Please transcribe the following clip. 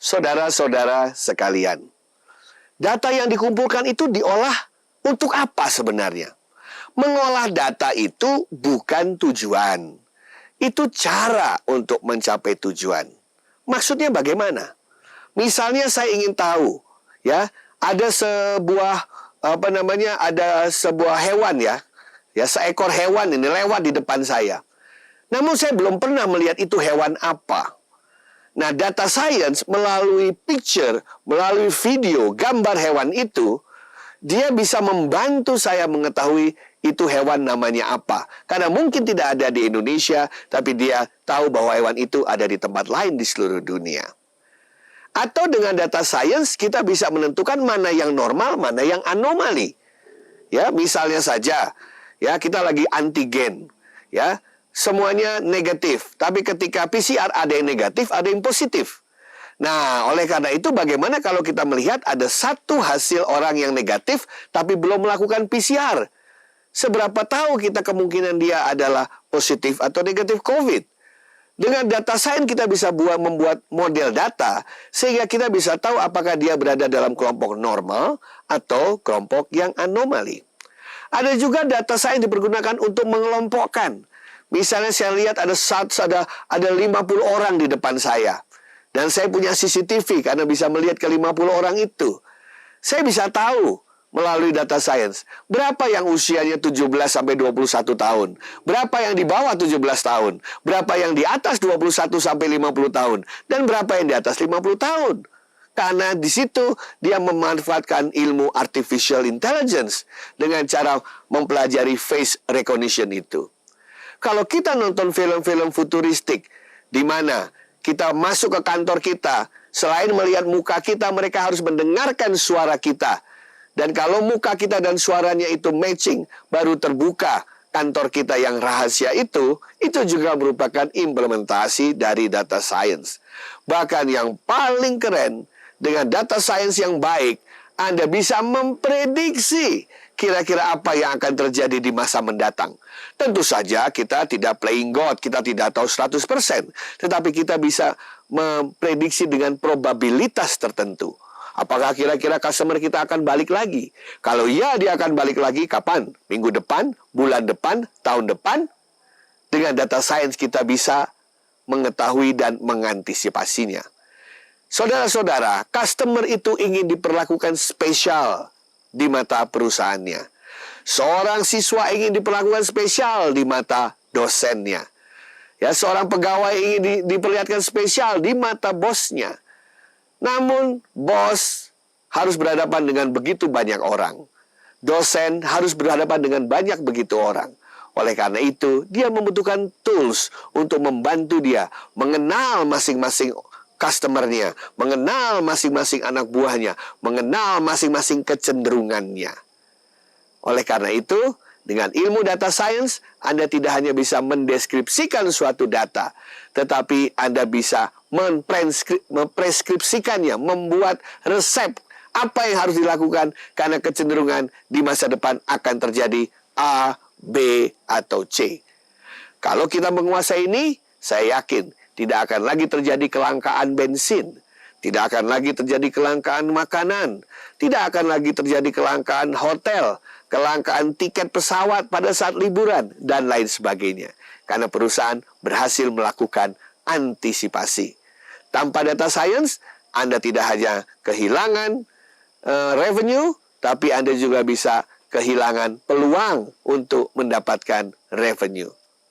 Saudara-saudara sekalian, data yang dikumpulkan itu diolah untuk apa sebenarnya? Mengolah data itu bukan tujuan. Itu cara untuk mencapai tujuan. Maksudnya bagaimana? Misalnya saya ingin tahu, ya, ada sebuah hewan ya seekor hewan ini lewat di depan saya. Namun saya belum pernah melihat itu hewan apa. Nah, data science melalui picture, melalui video, gambar hewan itu, dia bisa membantu saya mengetahui itu hewan namanya apa. Karena mungkin tidak ada di Indonesia, tapi dia tahu bahwa hewan itu ada di tempat lain di seluruh dunia. Atau dengan data science kita bisa menentukan mana yang normal, mana yang anomali. Ya, misalnya saja, ya kita lagi antigen, ya. Semuanya negatif, tapi ketika PCR ada yang negatif, ada yang positif. Nah, oleh karena itu bagaimana kalau kita melihat ada satu hasil orang yang negatif, tapi belum melakukan PCR? Seberapa tahu kita kemungkinan dia adalah positif atau negatif COVID? Dengan data sains kita bisa membuat model data, sehingga kita bisa tahu apakah dia berada dalam kelompok normal atau kelompok yang anomali. Ada juga data sains dipergunakan untuk mengelompokkan. Misalnya saya lihat ada 50 orang di depan saya. Dan saya punya CCTV karena bisa melihat ke 50 orang itu. Saya bisa tahu melalui data science berapa yang usianya 17 sampai 21 tahun. Berapa yang di bawah 17 tahun. Berapa yang di atas 21 sampai 50 tahun. Dan berapa yang di atas 50 tahun. Karena di situ dia memanfaatkan ilmu artificial intelligence dengan cara mempelajari face recognition itu. Kalau kita nonton film-film futuristik, di mana kita masuk ke kantor kita, selain melihat muka kita, mereka harus mendengarkan suara kita. Dan kalau muka kita dan suaranya itu matching, baru terbuka kantor kita yang rahasia itu juga merupakan implementasi dari data science. Bahkan yang paling keren, dengan data science yang baik, Anda bisa memprediksi kira-kira apa yang akan terjadi di masa mendatang. Tentu saja kita tidak playing God, kita tidak tahu 100%. Tetapi kita bisa memprediksi dengan probabilitas tertentu. Apakah kira-kira customer kita akan balik lagi? Kalau ya, dia akan balik lagi kapan? Minggu depan, bulan depan, tahun depan? Dengan data science kita bisa mengetahui dan mengantisipasinya. Saudara-saudara, customer itu ingin diperlakukan spesial di mata perusahaannya. Seorang siswa ingin diperlakukan spesial di mata dosennya. Ya, seorang pegawai ingin diperlihatkan spesial di mata bosnya. Namun, bos harus berhadapan dengan begitu banyak orang. Dosen harus berhadapan dengan begitu orang. Oleh karena itu, dia membutuhkan tools untuk membantu dia mengenal masing-masing customernya, mengenal masing-masing anak buahnya, mengenal masing-masing kecenderungannya. Oleh karena itu, dengan ilmu data science, Anda tidak hanya bisa mendeskripsikan suatu data, tetapi Anda bisa mempreskripsikannya, membuat resep apa yang harus dilakukan, karena kecenderungan di masa depan akan terjadi A, B, atau C. Kalau kita menguasai ini, saya yakin tidak akan lagi terjadi kelangkaan bensin, tidak akan lagi terjadi kelangkaan makanan, tidak akan lagi terjadi kelangkaan hotel, kelangkaan tiket pesawat pada saat liburan, dan lain sebagainya. Karena perusahaan berhasil melakukan antisipasi. Tanpa data science, Anda tidak hanya kehilangan revenue, tapi Anda juga bisa kehilangan peluang untuk mendapatkan revenue.